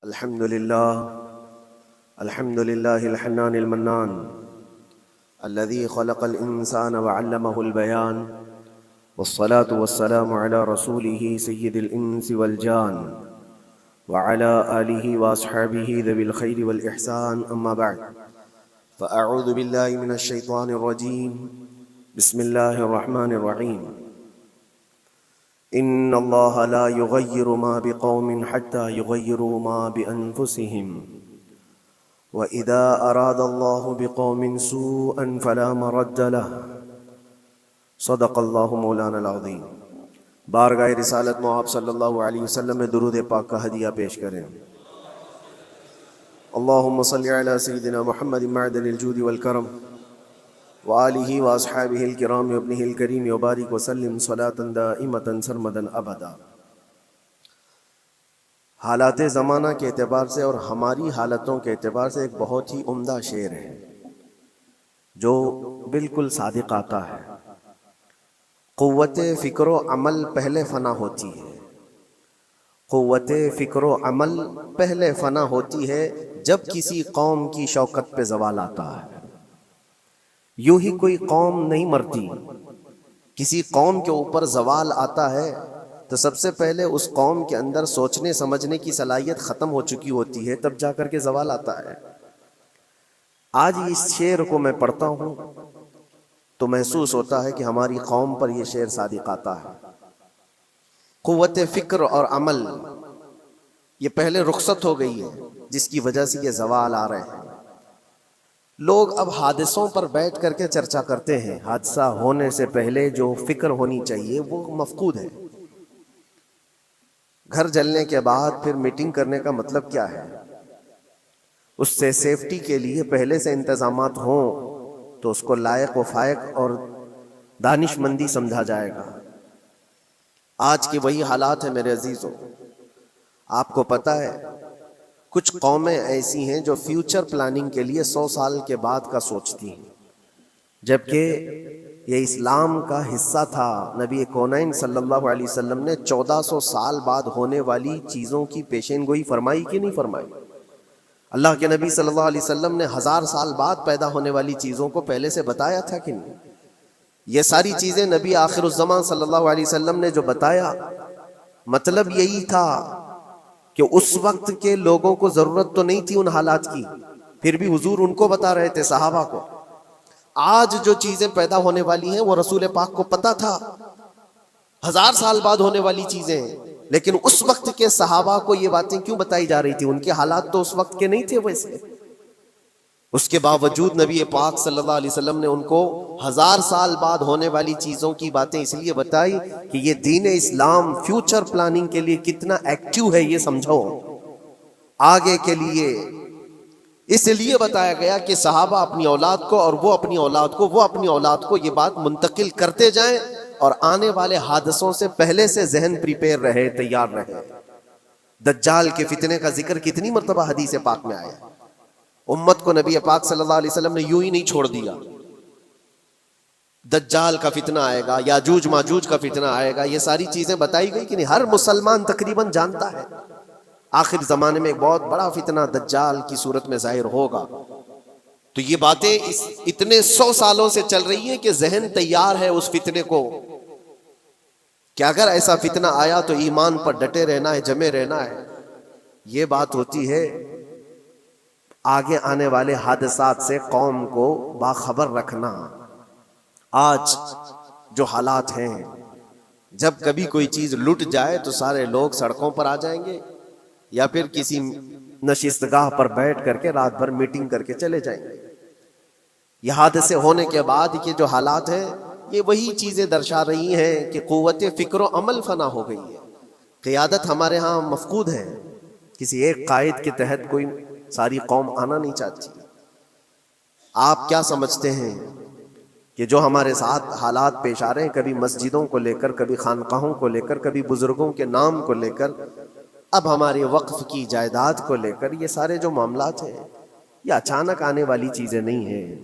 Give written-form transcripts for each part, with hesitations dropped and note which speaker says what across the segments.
Speaker 1: الحمد لله الحنان المنان الذي خلق الإنسان وعلمه البيان، والصلاة والسلام على رسوله سيد الإنس والجان وعلى آله وأصحابه ذوي الخير والإحسان، أما بعد، فأعوذ بالله من الشيطان الرجيم. بسم الله الرحمن الرحيم. إن الله لا يغير ما بقوم حتى يغيروا ما بأنفسهم، وإذا أراد الله بقوم سوءا فلا مرد له. صدق اللہ مولانا العظیم. بارگاہ رسالت مواب صلی اللہ علیہ وسلم میں درود پاک کا ہدیہ پیش کریں. اللہم صلی علی سیدنا محمد معدن الجود والکرم وآلہ واصحابہ الکرام وابنہ الکریم وبارک وسلم صلاۃ دائمۃ سرمدا ابدا. حالات زمانہ کے اعتبار سے اور ہماری حالتوں کے اعتبار سے ایک بہت ہی عمدہ شعر ہے جو بالکل صادق آتا ہے. قوت فکر و عمل پہلے فنا ہوتی ہے. قوت فکر و عمل پہلے فنا ہوتی ہے جب کسی قوم کی شوکت پہ زوال آتا ہے. یوں ہی کوئی قوم نہیں مرتی. کسی قوم کے اوپر زوال آتا ہے تو سب سے پہلے اس قوم کے اندر سوچنے سمجھنے کی صلاحیت ختم ہو چکی ہوتی ہے، تب جا کر کے زوال آتا ہے. آج اس شعر کو میں پڑھتا ہوں تو محسوس ہوتا ہے کہ ہماری قوم پر یہ شعر صادق آتا ہے. قوت فکر اور عمل یہ پہلے رخصت ہو گئی ہے، جس کی وجہ سے یہ زوال آ رہے ہیں. لوگ اب حادثوں پر بیٹھ کر کے چرچا کرتے ہیں. حادثہ ہونے سے پہلے جو فکر ہونی چاہیے وہ مفقود ہے. گھر جلنے کے بعد پھر میٹنگ کرنے کا مطلب کیا ہے؟ اس سے سیفٹی کے لیے پہلے سے انتظامات ہوں تو اس کو لائق و فائق اور دانش مندی سمجھا جائے گا. آج کی وہی حالات ہیں میرے عزیزوں. آپ کو پتہ ہے کچھ قومیں ایسی ہیں جو فیوچر پلاننگ کے لیے 100 سال کے بعد کا سوچتی ہیں، جبکہ یہ اسلام کا حصہ تھا. نبی کونین صلی اللہ علیہ وسلم نے 1400 سال بعد ہونے والی چیزوں کی پیشین گوئی فرمائی کہ نہیں فرمائی؟ اللہ کے نبی صلی اللہ علیہ وسلم نے 1000 سال بعد پیدا ہونے والی چیزوں کو پہلے سے بتایا تھا کہ نہیں؟ یہ ساری چیزیں نبی آخر الزمان صلی اللہ علیہ وسلم نے جو بتایا، مطلب یہی تھا کہ اس وقت کے لوگوں کو ضرورت تو نہیں تھی ان حالات کی، پھر بھی حضور ان کو بتا رہے تھے، صحابہ کو. آج جو چیزیں پیدا ہونے والی ہیں وہ رسول پاک کو پتا تھا، 1000 سال بعد ہونے والی چیزیں ہیں، لیکن اس وقت کے صحابہ کو یہ باتیں کیوں بتائی جا رہی تھی؟ ان کے حالات تو اس وقت کے نہیں تھے ویسے. اس کے باوجود نبی پاک صلی اللہ علیہ وسلم نے ان کو 1000 سال بعد ہونے والی چیزوں کی باتیں اس لیے بتائی کہ یہ دین اسلام فیوچر پلاننگ کے لیے کتنا ایکٹیو ہے یہ سمجھو. آگے کے لیے اس لیے بتایا گیا کہ صحابہ اپنی اولاد کو اور وہ اپنی اولاد کو یہ بات منتقل کرتے جائیں اور آنے والے حادثوں سے پہلے سے ذہن پریپیئر رہے، تیار رہے. دجال کے فتنے کا ذکر کتنی مرتبہ حدیث پاک میں آیا. امت کو نبی پاک صلی اللہ علیہ وسلم نے یوں ہی نہیں چھوڑ دیا. دجال کا فتنہ آئے گا، یاجوج ماجوج کا فتنہ آئے گا، یہ ساری چیزیں بتائی گئی کہ نہیں؟ ہر مسلمان تقریباً جانتا ہے آخر زمانے میں ایک بہت بڑا فتنہ دجال کی صورت میں ظاہر ہوگا. تو یہ باتیں اتنے 100 سالوں سے چل رہی ہیں کہ ذہن تیار ہے اس فتنے کو کہ اگر ایسا فتنہ آیا تو ایمان پر ڈٹے رہنا ہے، جمے رہنا ہے. یہ بات ہوتی ہے آگے آنے والے حادثات سے قوم کو باخبر رکھنا. آج جو حالات ہیں، جب کبھی کوئی چیز لٹ جائے تو سارے لوگ سڑکوں پر آ جائیں گے یا پھر کسی نشستگاہ پر بیٹھ کر کے رات بھر میٹنگ کر کے چلے جائیں گے. یہ حادثے ہونے کے بعد یہ جو حالات ہیں یہ وہی چیزیں درشا رہی ہیں کہ قوت فکر و عمل فنا ہو گئی ہے. قیادت ہمارے ہاں مفقود ہے. کسی ایک قائد کے تحت کوئی ساری قوم آنا نہیں چاہتی. آپ کیا سمجھتے ہیں کہ جو ہمارے ساتھ حالات پیش آ رہے ہیں، کبھی مسجدوں کو لے کر، کبھی خانقاہوں کو لے کر، کبھی بزرگوں کے نام کو لے کر، اب ہمارے وقف کی جائیداد کو لے کر، یہ سارے جو معاملات ہیں یہ اچانک آنے والی چیزیں نہیں ہیں.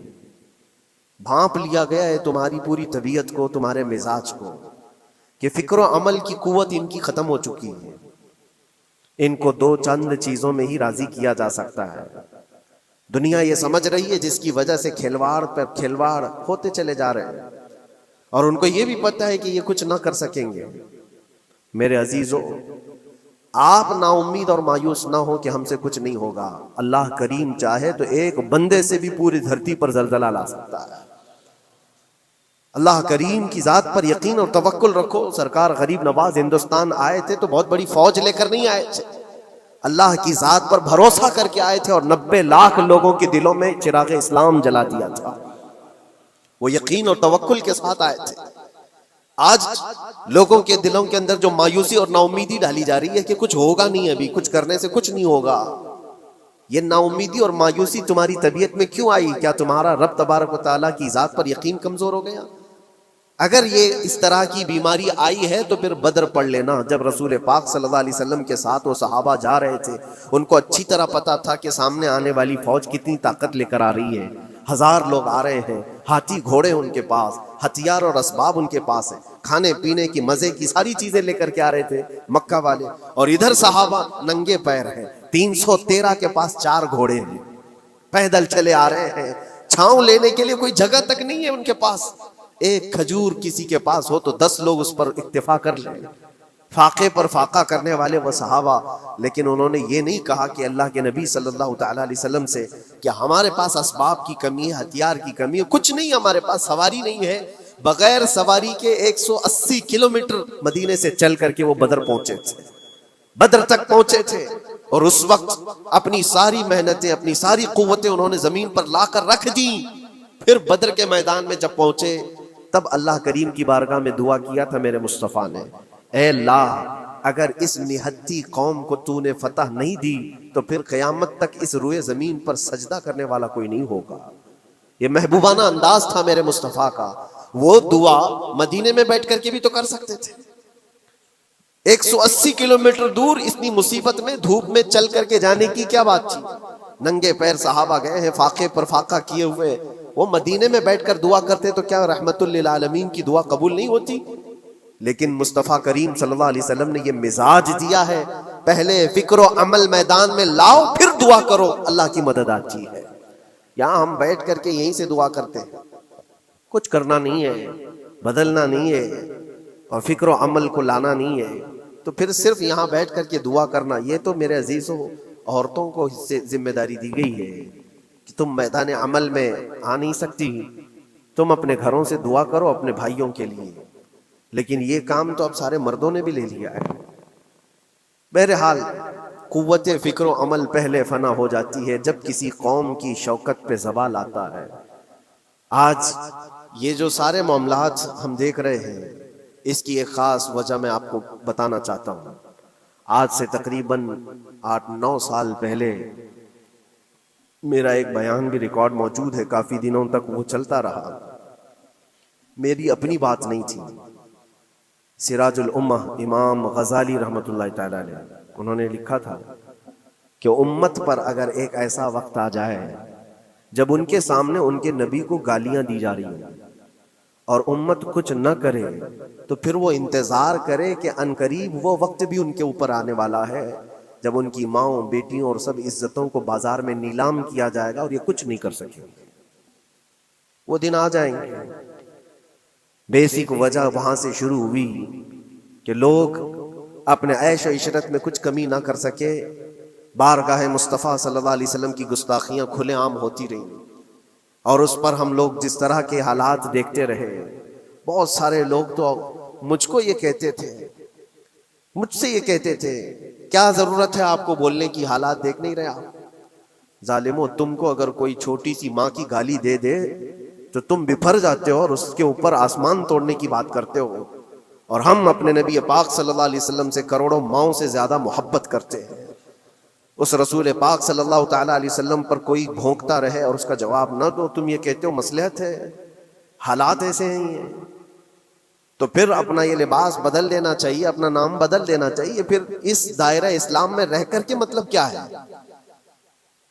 Speaker 1: بھانپ لیا گیا ہے تمہاری پوری طبیعت کو، تمہارے مزاج کو، کہ فکر و عمل کی قوت ان کی ختم ہو چکی ہے. ان کو دو چند چیزوں میں ہی راضی کیا جا سکتا ہے۔ دنیا یہ سمجھ رہی ہے جس کی وجہ سے کھلواڑ پر کھلواڑ ہوتے چلے جا رہے ہیں، اور ان کو یہ بھی پتہ ہے کہ یہ کچھ نہ کر سکیں گے۔ میرے عزیزو، آپ نا امید اور مایوس نہ ہو کہ ہم سے کچھ نہیں ہوگا۔ اللہ کریم چاہے تو ایک بندے سے بھی پوری دھرتی پر زلزلہ لا سکتا ہے۔ اللہ کریم کی ذات پر یقین اور توکل رکھو۔ سرکار غریب نواز ہندوستان آئے تھے تو بہت بڑی فوج لے کر نہیں آئے تھے، اللہ کی ذات پر بھروسہ کر کے آئے تھے، اور 90 لاکھ لوگوں کے دلوں میں چراغ اسلام جلا دیا تھا۔ وہ یقین اور توکل کے ساتھ آئے تھے۔ آج لوگوں کے دلوں کے اندر جو مایوسی اور نا امیدی ڈالی جا رہی ہے کہ کچھ ہوگا نہیں، ابھی کچھ کرنے سے کچھ نہیں ہوگا، یہ نا امیدی اور مایوسی تمہاری طبیعت میں کیوں آئی؟ کیا تمہارا رب تبارک و تعالیٰ کی ذات پر یقین کمزور ہو گیا؟ اگر یہ اس طرح کی بیماری آئی ہے تو پھر بدر پڑھ لینا۔ جب رسول پاک صلی اللہ علیہ وسلم کے ساتھ وہ صحابہ جا رہے تھے، ان کو اچھی طرح پتا تھا کہ سامنے آنے والی فوج کتنی طاقت لے کر آ رہی ہے۔ 1000 لوگ آ رہے ہیں، ہاتھی گھوڑے ان کے پاس، ہتھیار اور اسباب ان کے پاس ہیں، کھانے پینے کی مزے کی ساری چیزیں لے کر کے آ رہے تھے مکہ والے، اور ادھر صحابہ ننگے پیر ہیں۔ 313 کے پاس 4 گھوڑے ہیں، پیدل چلے آ رہے ہیں، چھاؤں لینے کے لیے کوئی جگہ تک نہیں ہے ان کے پاس۔ ایک کھجور کسی کے پاس ہو تو 10 لوگ اس پر اکتفا کر لیں، فاقے پر فاقہ کرنے والے وہ صحابہ۔ لیکن انہوں نے یہ نہیں کہا کہ اللہ کے نبی صلی اللہ تعالیٰ علیہ وسلم سے کہ ہمارے پاس اسباب کی کمی ہے، ہتھیار کی کمی ہے، کچھ نہیں ہمارے پاس، سواری نہیں ہے۔ بغیر سواری کے 180 کلومیٹر مدینے سے چل کر کے وہ بدر پہنچے تھے، بدر تک پہنچے تھے، اور اس وقت اپنی ساری محنتیں، اپنی ساری قوتیں انہوں نے زمین پر لا کر رکھ دی۔ پھر بدر کے میدان میں جب پہنچے تب اللہ کریم کی بارگاہ میں دعا کیا تھا میرے مصطفیٰ نے، اے اللہ اگر اس نہتی قوم کو تو نے فتح نہیں دی تو پھر قیامت تک اس روئے زمین پر سجدہ کرنے والا کوئی نہیں ہوگا۔ یہ محبوبانہ انداز تھا میرے مصطفیٰ کا۔ وہ دعا مدینے میں بیٹھ کر کے بھی تو کر سکتے تھے۔ 180 کلومیٹر دور اتنی مصیبت میں دھوپ میں چل کر کے جانے کی کیا بات تھی؟ ننگے پیر صحابہ گئے ہیں، فاقے پر فاقہ کیے ہوئے، وہ مدینے میں بیٹھ کر دعا کرتے تو کیا رحمت للعالمین کی دعا قبول نہیں ہوتی؟ لیکن مصطفیٰ کریم صلی اللہ علیہ وسلم نے یہ مزاج دیا ہے، پہلے فکر و عمل میدان میں لاؤ پھر دعا کرو، اللہ کی مدد آتی ہے۔ یہاں ہم بیٹھ کر کے یہیں سے دعا کرتے ہیں، کچھ کرنا نہیں ہے، بدلنا نہیں ہے، اور فکر و عمل کو لانا نہیں ہے، تو پھر صرف یہاں بیٹھ کر کے دعا کرنا، یہ تو میرے عزیزوں عورتوں کو اس سے ذمہ داری دی گئی ہے کہ تم میدان عمل میں آ نہیں سکتی، تم اپنے گھروں سے دعا کرو اپنے بھائیوں کے لیے، لیکن یہ کام تو اب سارے مردوں نے بھی لے لیا ہے۔ بہرحال قوت فکر و عمل پہلے فنا ہو جاتی ہے جب کسی قوم کی شوکت پہ زوال آتا ہے۔ آج یہ جو سارے معاملات ہم دیکھ رہے ہیں، اس کی ایک خاص وجہ میں آپ کو بتانا چاہتا ہوں۔ آج سے تقریباً 8-9 سال پہلے میرا ایک بیان بھی ریکارڈ موجود ہے، کافی دنوں تک وہ چلتا رہا، میری اپنی بات نہیں تھی۔ سراج الامہ امام غزالی رحمۃ اللہ تعالی علیہ، انہوں نے لکھا تھا کہ امت پر اگر ایک ایسا وقت آ جائے جب ان کے سامنے ان کے نبی کو گالیاں دی جا رہی ہیں اور امت کچھ نہ کرے، تو پھر وہ انتظار کرے کہ عنقریب وہ وقت بھی ان کے اوپر آنے والا ہے جب ان کی ماؤں، بیٹیوں اور سب عزتوں کو بازار میں نیلام کیا جائے گا اور یہ کچھ نہیں کر سکیں گے۔ وہ دن آ جائیں گے۔ بیسک وجہ وہاں سے شروع ہوئی کہ لوگ اپنے عیش و عشرت میں کچھ کمی نہ کر سکے، بارگاہ مصطفیٰ صلی اللہ علیہ وسلم کی گستاخیاں کھلے عام ہوتی رہیں، اور اس پر ہم لوگ جس طرح کے حالات دیکھتے رہے۔ بہت سارے لوگ تو مجھ کو یہ کہتے تھے، مجھ سے یہ کہتے تھے، کیا ضرورت ہے آپ کو بولنے کی، حالات دیکھ نہیں رہے آپ؟ ظالمو، تم کو اگر کوئی چھوٹی سی ماں کی گالی دے دے تو تم بپھر جاتے ہو اور اس کے اوپر آسمان توڑنے کی بات کرتے ہو، اور ہم اپنے نبی پاک صلی اللہ علیہ وسلم سے کروڑوں ماؤں سے زیادہ محبت کرتے ہیں۔ اس رسول پاک صلی اللہ تعالیٰ علیہ وسلم پر کوئی بھونکتا رہے اور اس کا جواب نہ دو، تم یہ کہتے ہو مصلحت ہے، حالات ایسے ہیں یہ، تو پھر اپنا یہ لباس بدل دینا چاہیے، اپنا نام بدل دینا چاہیے۔ پھر اس دائرہ اسلام میں رہ کر کے مطلب کیا ہے؟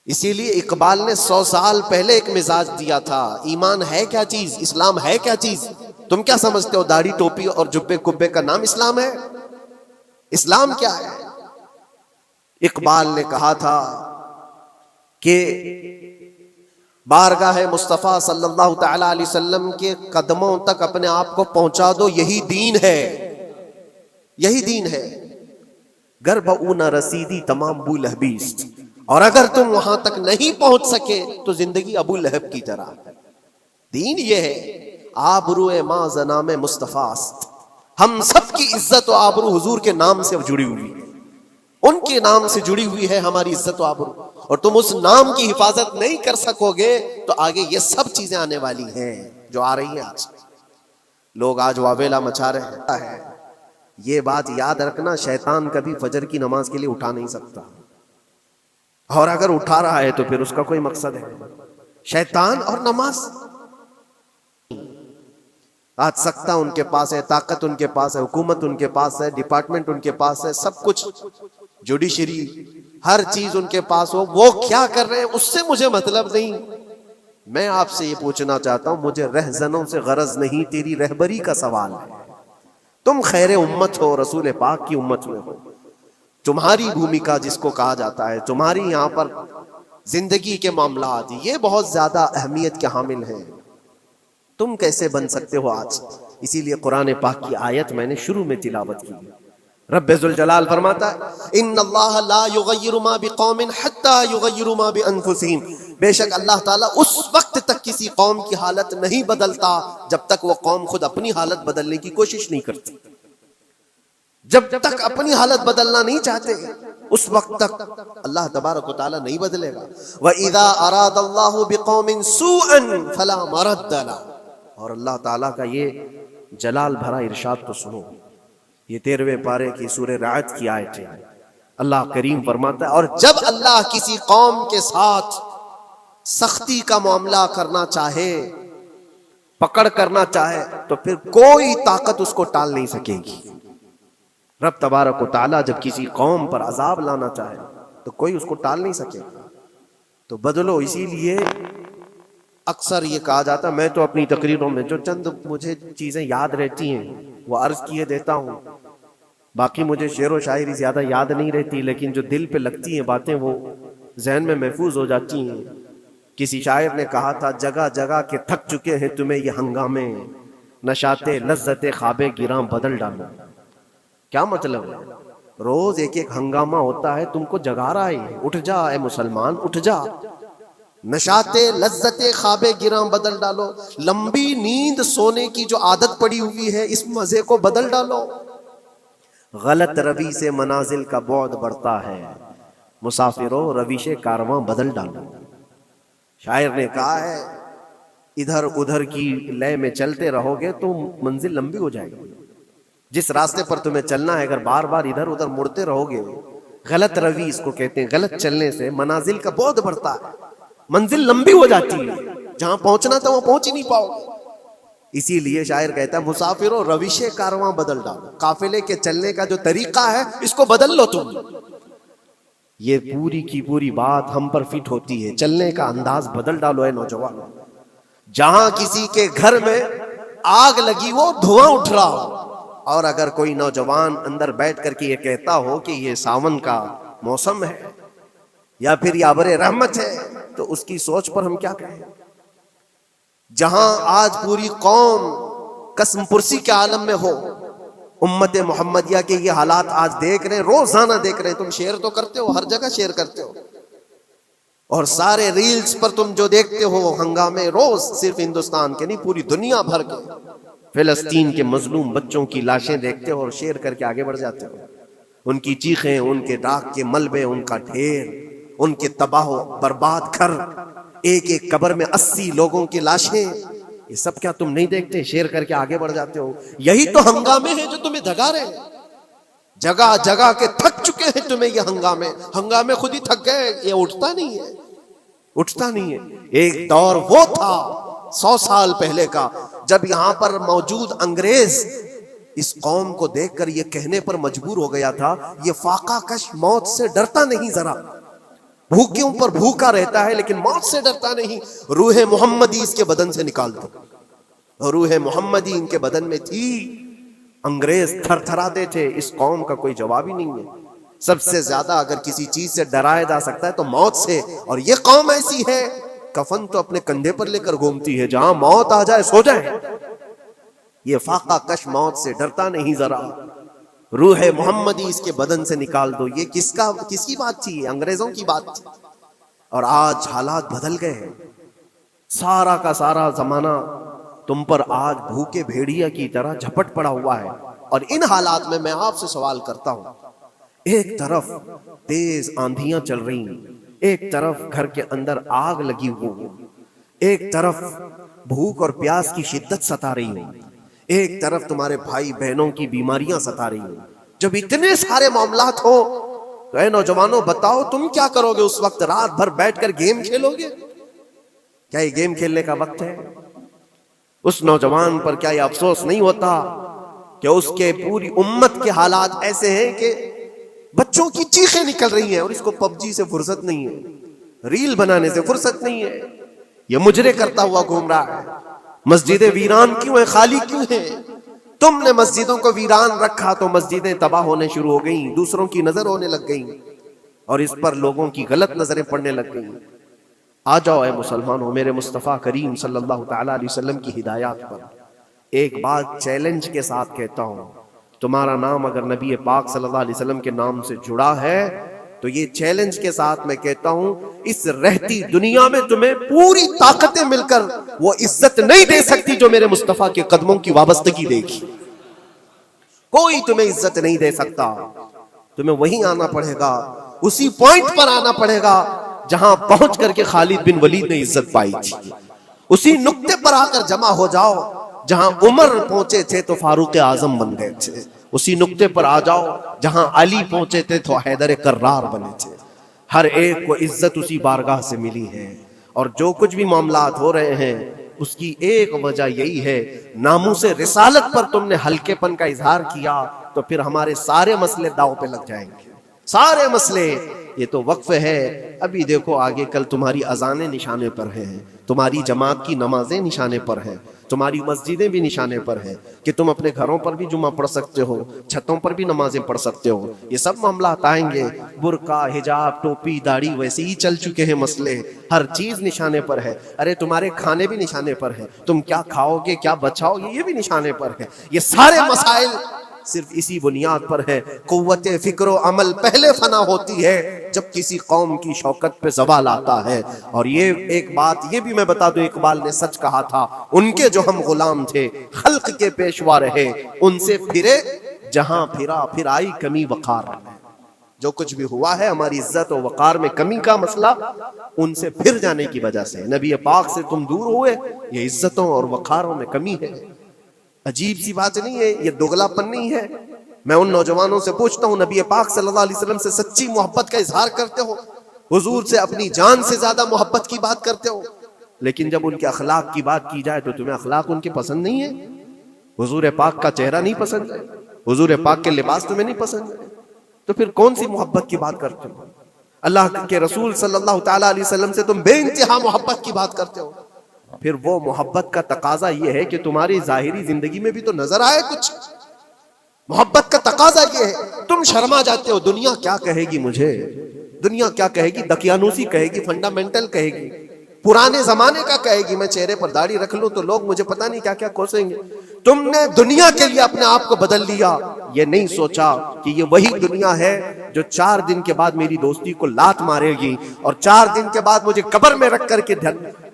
Speaker 1: اسی لیے اقبال نے 100 سال پہلے ایک مزاج دیا تھا، ایمان ہے کیا چیز، اسلام ہے کیا چیز؟ تم کیا سمجھتے ہو داڑھی ٹوپی اور جبے کبے کا نام اسلام ہے؟ اسلام کیا ہے؟ اقبال نے کہا تھا کہ بارگاہ مصطفیٰ صلی اللہ تعالی علیہ وسلم کے قدموں تک اپنے آپ کو پہنچا دو، یہی دین ہے، یہی دین ہے۔ گر بہ نہ رسیدی تمام ابو لہبیست، اور اگر تم وہاں تک نہیں پہنچ سکے تو زندگی ابو لہب کی طرح۔ دین یہ ہے، آبرو ماں زنام مصطفیٰ است، ہم سب کی عزت و آبرو حضور کے نام سے جڑی ہوئی ہے، ان کے نام سے جڑی ہوئی ہے ہماری عزت و آبرو، اور تم اس نام کی حفاظت نہیں کر سکو گے تو آگے یہ سب چیزیں آنے والی ہیں جو آ رہی ہیں۔ آج لوگ آج واویلا مچا رہے ہیں، یہ بات یاد رکھنا، شیطان کبھی فجر کی نماز کے لیے اٹھا نہیں سکتا، اور اگر اٹھا رہا ہے تو پھر اس کا کوئی مقصد ہے۔ شیطان اور نماز، آج سکتہ ان کے پاس ہے، طاقت ان کے پاس ہے، حکومت ان کے پاس ہے، ڈپارٹمنٹ ان کے پاس ہے، سب کچھ، جوڈیشری، ہر چیز ان کے پاس ہو، وہ کیا کر رہے ہیں اس سے مجھے مطلب نہیں۔ میں آپ سے یہ پوچھنا چاہتا ہوں، مجھے رہزنوں سے غرض نہیں، تیری رہبری کا سوال ہے۔ تم خیر امت ہو، رسول پاک کی امت میں ہو، تمہاری بھومکا جس کو کہا جاتا ہے، تمہاری یہاں پر زندگی کے معاملات یہ بہت زیادہ اہمیت کے حامل ہیں۔ تم کیسے بن سکتے ہو آج؟ اسی لیے قرآن پاک کی آیت میں نے شروع میں تلاوت کی۔ رب ذوالجلال فرماتا ہے ان اللہ لا یغیر ما بقوم حتی یغیروا ما بانفسہم، بے شک اللہ تعالیٰ اس وقت تک کسی قوم کی حالت نہیں بدلتا جب تک وہ قوم خود اپنی حالت بدلنے کی کوشش نہیں کرتی۔ جب تک اپنی حالت بدلنا نہیں چاہتے اس وقت تک اللہ تبارک و تعالیٰ نہیں بدلے گا۔ وَإِذَا أَرَادَ اللَّهُ بِقَوْمٍ سُوءًا فَلَا مَرَدَّ لَهُ، اور اللہ تعالیٰ کا یہ جلال بھرا ارشاد تو سنو، یہ 13ویں پارے کی سورہ رعد کی آیت ہے۔ اللہ کریم فرماتا ہے اور جب اللہ کسی قوم کے ساتھ سختی کا معاملہ کرنا چاہے، پکڑ کرنا چاہے، تو پھر کوئی طاقت اس کو ٹال نہیں سکے گی۔ رب تبارک و تعالیٰ جب کسی قوم پر عذاب لانا چاہے تو کوئی اس کو ٹال نہیں سکے گا۔ تو بدلو، اسی لیے اکثر یہ کہا جاتا، میں تو اپنی تقریروں میں جو چند مجھے چیزیں یاد رہتی ہیں وہ عرض کیے دیتا ہوں، باقی مجھے شعر و شاعری زیادہ یاد نہیں رہتی، لیکن جو دل پہ لگتی ہیں باتیں وہ ذہن میں محفوظ ہو جاتی ہیں۔ کسی شاعر نے کہا تھا جگہ جگہ کے تھک چکے ہیں تمہیں یہ ہنگامے، نشاتے لذت خواب گراں بدل ڈالو۔ کیا مطلب ہے؟ روز ایک ایک ہنگامہ ہوتا ہے، تم کو جگا رہا ہے، اٹھ جا اے مسلمان، اٹھ جا، نشاتے لذت خواب گراں بدل ڈالو، لمبی نیند سونے کی جو عادت پڑی ہوئی ہے اس مزے کو بدل ڈالو۔ غلط روی سے منازل کا بعد بڑھتا ہے، مسافروں رویش کارواں بدل ڈالو۔ شاعر نے کہا ہے ادھر ادھر کی لے میں چلتے رہو گے تو منزل لمبی ہو جائے گی۔ جس راستے پر تمہیں چلنا ہے اگر بار بار ادھر ادھر مڑتے رہو گے، غلط روی اس کو کہتے ہیں، غلط چلنے سے منازل کا بعد بڑھتا ہے، منزل لمبی ہو جاتی ہے، جہاں پہنچنا تھا وہ پہنچ ہی نہیں پاؤ گے۔ اسی لیے شاعر کہتا ہے مسافروں روش کارواں بدل ڈالو، قافلے کے چلنے کا جو طریقہ ہے اس کو بدل لو تم۔ یہ پوری کی پوری بات ہم پر فٹ ہوتی ہے، چلنے کا انداز بدل ڈالو اے نوجوان۔ جہاں کسی کے گھر میں آگ لگی وہ دھواں اٹھ رہا ہو، اور اگر کوئی نوجوان اندر بیٹھ کر کے یہ کہتا ہو کہ یہ ساون کا موسم ہے یا پھر یہ ابر رحمت ہے تو اس کی سوچ پر ہم کیا کہیں۔ جہاں آج پوری قوم قسم پرسی کے عالم میں ہو، امت محمدیہ کے یہ حالات آج دیکھ رہے ہیں، روزانہ دیکھ رہے ہیں، تم شیئر تو کرتے ہو، ہر جگہ شیئر کرتے ہو، اور سارے ریلز پر تم جو دیکھتے ہو وہ ہنگامے روز، صرف ہندوستان کے نہیں پوری دنیا بھر کے فلسطین کے مظلوم بچوں کی لاشیں دیکھتے ہو اور شیئر کر کے آگے بڑھ جاتے ہو، ان کی چیخیں، ان کے راکھ کے ملبے، ان کا ڈھیر، ان کے تباہ و برباد گھر، ایک ایک قبر میں 80 لوگوں کی لاشیں، یہ سب کیا تم نہیں دیکھتے؟ شیئر کر کے آگے بڑھ جاتے ہو۔ یہی تو ہنگامے ہیں جو تمہیں دھگا رہے ہیں، جگہ جگہ کے تھک چکے ہیں تمہیں یہ ہنگامے خود ہی تھک گئے، یہ اٹھتا نہیں ہے، اٹھتا نہیں ہے۔ ایک دور وہ تھا 100 سال پہلے کا جب یہاں پر موجود انگریز اس قوم کو دیکھ کر یہ کہنے پر مجبور ہو گیا تھا یہ فاقہ کش موت سے ڈرتا نہیں، ذرا بھوکیوں پر بھوکا رہتا ہے لیکن موت سے ڈرتا نہیں، روح محمدی اس کے بدن سے نکال دو۔ روح محمدی ان کے بدن میں تھی، انگریز تھر تھراتے تھے، اس قوم کا کوئی جواب ہی نہیں ہے۔ سب سے زیادہ اگر کسی چیز سے ڈرایا جا سکتا ہے تو موت سے، اور یہ قوم ایسی ہے کفن تو اپنے کندھے پر لے کر گھومتی ہے، جہاں موت آ جائے سو جائے۔ یہ فاقہ کش موت سے ڈرتا نہیں ذرا، روح محمدی اس کے بدن سے نکال دو۔ یہ کس کی بات تھی؟ انگریزوں کی بات تھی۔ اور آج حالات بدل گئے ہیں، سارا کا سارا زمانہ تم پر آج بھوکے بھیڑیا کی طرح جھپٹ پڑا ہوا ہے۔ اور ان حالات میں آپ سے سوال کرتا ہوں، ایک طرف تیز آندھیاں چل رہی ہیں، ایک طرف گھر کے اندر آگ لگی ہوئی، ایک طرف بھوک اور پیاس کی شدت ستا رہی ہے، ایک طرف تمہارے بھائی بہنوں کی بیماریاں ستا رہی ہیں۔ جب اتنے سارے معاملات ہو تو اے نوجوانوں بتاؤ تم کیا کرو گے اس وقت؟ رات بھر بیٹھ کر گیم کھیلو گے؟ کیا یہ گیم کھیلنے کا وقت ہے؟ اس نوجوان پر کیا یہ افسوس نہیں ہوتا کہ اس کے پوری امت کے حالات ایسے ہیں کہ بچوں کی چیخیں نکل رہی ہیں اور اس کو پب جی سے فرصت نہیں ہے، ریل بنانے سے فرصت نہیں ہے، یہ مجرے کرتا ہوا گھوم رہا ہے۔ مسجدیں ویران کیوں ہیں؟ خالی کیوں ہیں؟ تم نے مسجدوں کو ویران رکھا تو مسجدیں تباہ ہونے شروع ہو گئیں، دوسروں کی نظر ہونے لگ گئیں، اور اس پر لوگوں کی غلط نظریں پڑنے لگ گئیں۔ آ جاؤ اے مسلمانوں، میرے مصطفیٰ کریم صلی اللہ تعالیٰ علیہ وسلم کی ہدایات پر ایک بات چیلنج کے ساتھ کہتا ہوں، تمہارا نام اگر نبی پاک صلی اللہ علیہ وسلم کے نام سے جڑا ہے تو یہ چیلنج کے ساتھ میں کہتا ہوں، اس رہتی دنیا میں تمہیں پوری طاقتیں مل کر وہ عزت نہیں دے سکتی جو میرے مصطفیٰ کے قدموں کی وابستگی دے گی۔ کوئی تمہیں عزت نہیں دے سکتا، تمہیں وہیں آنا پڑے گا، اسی پوائنٹ پر آنا پڑے گا جہاں پہنچ کر کے خالد بن ولید نے عزت پائی تھی۔ اسی نقطے پر آ کر جمع ہو جاؤ جہاں عمر پہنچے تھے تو فاروق اعظم بن گئے تھے، اسی نقطے پر آ جاؤ جہاں علی پہنچے تھے تو حیدر کرار بنے تھے۔ ہر ایک کو عزت اسی بارگاہ سے ملی ہے، اور جو کچھ بھی معاملات ہو رہے ہیں اس کی ایک وجہ یہی ہے، ناموس رسالت پر تم نے ہلکے پن کا اظہار کیا تو پھر ہمارے سارے مسئلے داؤ پہ لگ جائیں گے، سارے مسئلے۔ یہ تو وقف ہے، ابھی دیکھو آگے کل تمہاری اذانیں نشانے پر ہیں، تمہاری جماعت کی نمازیں نشانے پر ہیں، تمہاری مسجدیں بھی نشانے پر ہیں کہ تم اپنے گھروں پر بھی جمعہ پڑھ سکتے ہو، چھتوں پر بھی نمازیں پڑھ سکتے ہو۔ یہ سب معاملات آئیں گے، برقع، حجاب، ٹوپی، داڑھی ویسے ہی چل چکے ہیں مسئلے، ہر چیز نشانے پر ہے۔ ارے تمہارے کھانے بھی نشانے پر ہیں، تم کیا کھاؤ گے، کیا بچاؤ گے، یہ بھی نشانے پر ہے۔ یہ سارے مسائل صرف اسی بنیاد پر ہے، قوت فکر و عمل پہلے فنا ہوتی ہے جب کسی قوم کی شوکت پہ زوال آتا ہے۔ اور یہ ایک بات یہ بھی میں بتا دوں، اقبال نے سچ کہا تھا، ان کے جو ہم غلام تھے خلق کے پیشوا رہے، ان سے پھرے جہاں پھرا پھر آئی کمی وقار۔ جو کچھ بھی ہوا ہے ہماری عزت و وقار میں کمی کا مسئلہ ان سے پھر جانے کی وجہ سے، نبی پاک سے تم دور ہوئے، یہ عزتوں اور وقاروں میں کمی ہے۔ عجیب سی بات نہیں ہے، یہ دوگلا پن نہیں ہے۔ میں ان نوجوانوں سے پوچھتا ہوں، نبی پاک صلی اللہ علیہ وسلم سے سچی محبت کا اظہار کرتے ہو، حضور سے اپنی جان سے زیادہ محبت کی بات کرتے ہو، لیکن جب ان کے اخلاق کی بات کی جائے تو تمہیں اخلاق ان کے پسند نہیں ہے، حضور پاک کا چہرہ نہیں پسند ہے، حضور پاک کے لباس تمہیں نہیں پسند ہے، تو پھر کون سی محبت کی بات کرتے ہو؟ اللہ کے رسول صلی اللہ تعالیٰ علیہ وسلم سے تم بے انتہا محبت کی بات کرتے ہو، پھر وہ محبت کا تقاضا یہ ہے کہ تمہاری ظاہری زندگی میں بھی تو نظر آئے کچھ۔ محبت کا تقاضا یہ ہے، تم شرما جاتے ہو، دنیا کیا کہے گی مجھے، دنیا کیا کہے گی، دقیانوسی کہے گی، فنڈامنٹل کہے گی، پرانے زمانے کا کہے گی، میں چہرے پر داڑھی رکھ لوں تو لوگ مجھے پتہ نہیں کیا کیا کوسیں گے۔ تم نے دنیا کے لیے اپنے آپ کو بدل لیا، یہ نہیں سوچا کہ یہ وہی دنیا ہے جو 4 دن کے بعد میری دوستی کو لات مارے گی، اور 4 دن کے بعد مجھے قبر میں رکھ کر کے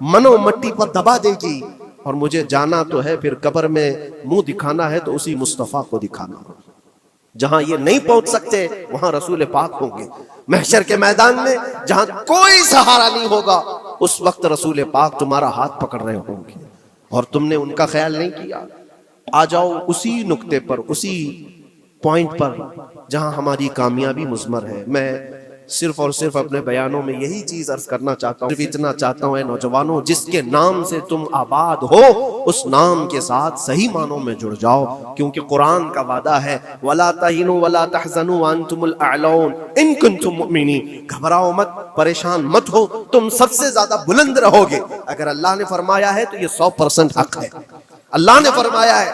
Speaker 1: منو مٹی پر دبا دے گی، اور مجھے جانا تو ہے، پھر قبر میں منہ دکھانا ہے تو اسی مصطفیٰ کو دکھانا۔ جہاں یہ نہیں پہنچ سکتے وہاں رسول پاک ہوں گے، محشر کے میدان میں جہاں کوئی سہارا نہیں ہوگا اس وقت رسول پاک تمہارا ہاتھ پکڑ رہے ہوں گے، اور تم نے ان کا خیال نہیں کیا۔ آ جاؤ اسی نقطے پر، اسی پوائنٹ پر جہاں ہماری کامیابی مضمر ہے۔ میں صرف اور صرف اپنے بیانوں میں یہی چیز عرض کرنا چاہتا ہوں، صرف اتنا چاہتا ہوں، اے نوجوانوں، جس کے نام سے تم آباد ہو اس نام کے ساتھ صحیح معنوں میں جڑ جاؤ، کیونکہ قرآن کا وعدہ ہے وَلَا تَهِنُوا وَلَا تَحْزَنُوا وَأَنْتُمُ الْأَعْلَوْنَ إِن كُنتُم مُؤْمِنِينَ۔ گھبراؤ مت، پریشان مت ہو، تم سب سے زیادہ بلند رہو گے۔ اگر اللہ نے فرمایا ہے تو یہ 100% حق ہے، اللہ نے فرمایا ہے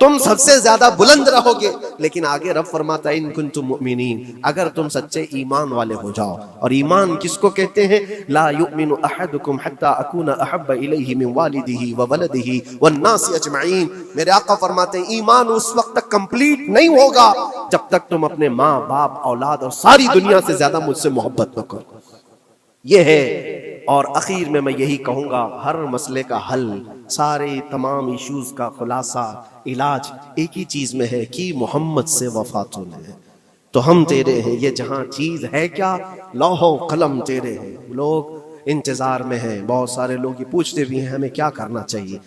Speaker 1: تم سب سے زیادہ بلند رہو گے، لیکن آگے رب فرماتا ہے ان کنتم مؤمنین، اگر تم سچے ایمان والے ہو جاؤ۔ اور ایمان کس کو کہتے ہیں؟ لا یؤمن احدکم حتی اکون احب الیہ من والدہ وولدہ والناس اجمعین۔ میرے آقا فرماتے ہیں ایمان اس وقت تک کمپلیٹ نہیں ہوگا جب تک تم اپنے ماں باپ اولاد اور ساری دنیا سے زیادہ مجھ سے محبت نہ کرو۔ یہ ہے، اور اخیر میں یہی کہوں گا، ہر مسئلے کا حل، سارے تمام ایشوز کا خلاصہ، علاج ایک ہی چیز میں ہے کہ محمد سے وفا تو ہے تو ہم تیرے ہیں۔ یہ جہاں چیز ہے کیا، لوح و قلم تیرے ہیں۔ لوگ انتظار میں ہیں، بہت سارے لوگ یہ پوچھتے بھی ہیں ہمیں کیا کرنا چاہیے،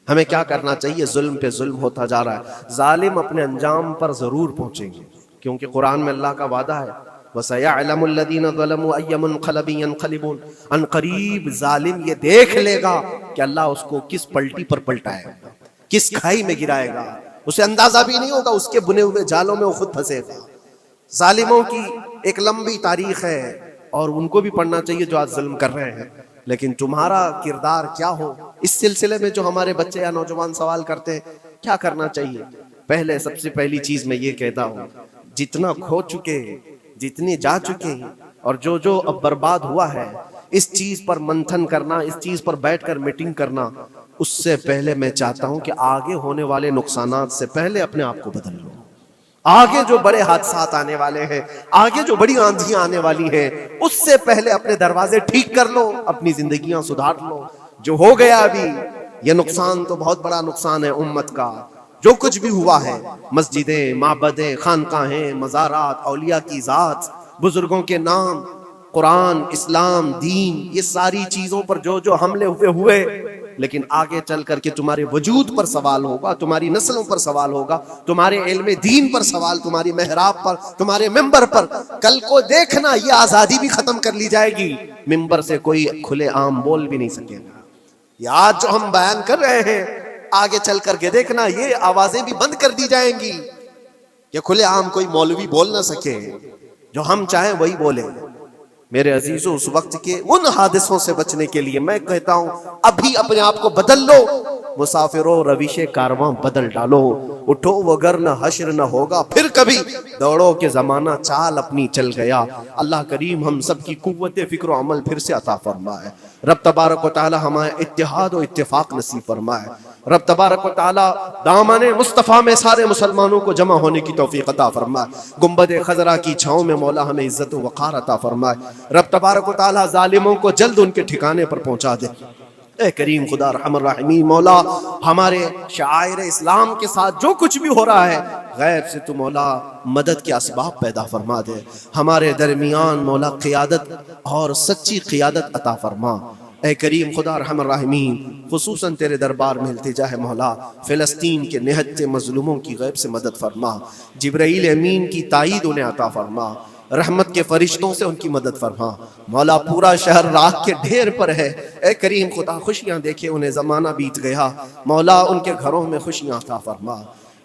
Speaker 1: ہمیں کیا کرنا چاہیے۔ ظلم پہ ظلم ہوتا جا رہا ہے، ظالم اپنے انجام پر ضرور پہنچیں گے، کیونکہ قرآن میں اللہ کا وعدہ ہے وَسَيَعْلَمُ الَّذِينَ ظَلَمُوا أَيَّ مُنْقَلَبٍ يَنْقَلِبُونَ۔ ان قریب ظالم یہ دیکھ لے گا کہ اللہ اس کو کس پلٹی پر پلٹائے گا، کس کھائی میں گرائے گا، اسے اندازہ بھی نہیں ہوگا، اس کے بنے ہوئے جالوں میں وہ خود پھنسے گا۔ ظالموں کی ایک لمبی تاریخ ہے اور ان کو بھی پڑھنا چاہیے جو آج ظلم کر رہے ہیں، لیکن تمہارا کردار کیا ہو، اس سلسلے میں جو ہمارے بچے یا نوجوان سوال کرتے ہیں کیا کرنا چاہیے۔ پہلے سب سے پہلی چیز میں یہ کہتا ہوں، جتنا کھو چکے، جتنے جا چکے ہیں اور جو اب برباد ہوا ہے، اس چیز پر منتھن کرنا، اس چیز پر بیٹھ کر میٹنگ کرنا، اس سے پہلے میں چاہتا ہوں کہ آگے ہونے والے نقصانات سے پہلے اپنے آپ کو بدل لو۔ آگے جو بڑے حادثات آنے والے ہیں، آگے جو بڑی آندھیاں آنے والی ہیں، اس سے پہلے اپنے دروازے ٹھیک کر لو، اپنی زندگیاں سدھار لو۔ جو ہو گیا ابھی، یہ نقصان تو بہت بڑا نقصان ہے امت کا۔ جو کچھ بھی ہوا ہے، مسجدیں، معبدیں، خانقاہیں، مزارات، اولیاء کی ذات، بزرگوں کے نام، قرآن، اسلام، دین، یہ ساری چیزوں پر جو حملے ہوئے، لیکن آگے چل کر کے تمہارے وجود پر سوال ہوگا، تمہاری نسلوں پر سوال ہوگا، تمہارے علم دین پر سوال، تمہاری محراب پر، تمہارے ممبر پر۔ کل کو دیکھنا یہ آزادی بھی ختم کر لی جائے گی، ممبر سے کوئی کھلے عام بول بھی نہیں سکے گا۔ یہ آج جو ہم بیان کر رہے ہیں، آگے چل کر کے دیکھنا یہ آوازیں بھی بند کر دی جائیں گی کہ کھلے عام کوئی مولوی بول نہ سکے، جو ہم چاہیں وہی بولیں۔ میرے عزیزوں، اس وقت کے ان حادثوں سے بچنے کے لیے میں کہتا ہوں ابھی اپنے آپ کو بدل لو، مسافروں روش کارواں بدل ڈالو، اٹھو وگرنہ حشر نہ ہوگا پھر کبھی، دوڑو کہ زمانہ چال اپنی چل گیا۔ اللہ کریم ہم سب کی قوت فکر و عمل پھر سے عطا فرمائے۔ رب تبارک و تعالی ہمیں اتحاد و اتفاق نصیب فرمائے۔ رب تبارک و تعالی دامن مصطفیٰ میں سارے مسلمانوں کو جمع ہونے کی توفیق عطا فرمائے۔ گنبد خضرا کی چھاؤں میں مولا ہمیں عزت و وقار عطا فرمائے۔ رب تبارک و تعالی ظالموں کو جلد ان کے ٹھکانے پر پہنچا دے۔ اے کریم خدا ارحم الراحمین، مولا ہمارے شعائر اسلام کے ساتھ جو کچھ بھی ہو رہا ہے، غیب سے تو مولا مدد کے اسباب پیدا فرما دے۔ ہمارے درمیان مولا قیادت اور سچی قیادت عطا فرما۔ اے کریم خدا ارحم الراحمین، خصوصاً تیرے دربار میں التجا ہے مولا، فلسطین کے نہتے مظلوموں کی غیب سے مدد فرما۔ جبرائیل امین کی تائید انہیں عطا فرما، رحمت کے فرشتوں سے ان کی مدد فرما۔ مولا پورا شہر راکھ کے ڈھیر پر ہے، اے کریم خدا خوشیاں دیکھے انہیں زمانہ بیت گیا، مولا ان کے گھروں میں خوشیاں عطا فرما۔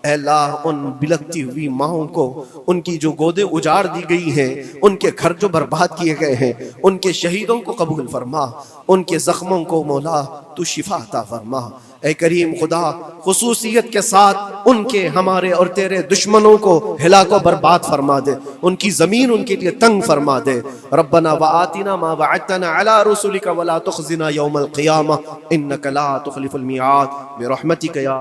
Speaker 1: اے اللہ ان بلکتی ہوئی ماؤں کو، ان کی جو گودیں اجاڑ دی گئی ہیں، ان کے گھر جو برباد کیے گئے ہیں، ان کے شہیدوں کو قبول فرما، ان کے زخموں کو مولا تو شفا عطا فرما۔ اے کریم خدا خصوصیت کے ساتھ ان کے، ہمارے اور تیرے دشمنوں کو ہلاک و برباد فرما دے، ان کی زمین ان کے لیے تنگ فرما دے۔ ربنا وآتنا ما وعدتنا على رسلك ولا تخزنا يوم القيامة انك لا تخلف الميعاد برحمتك یا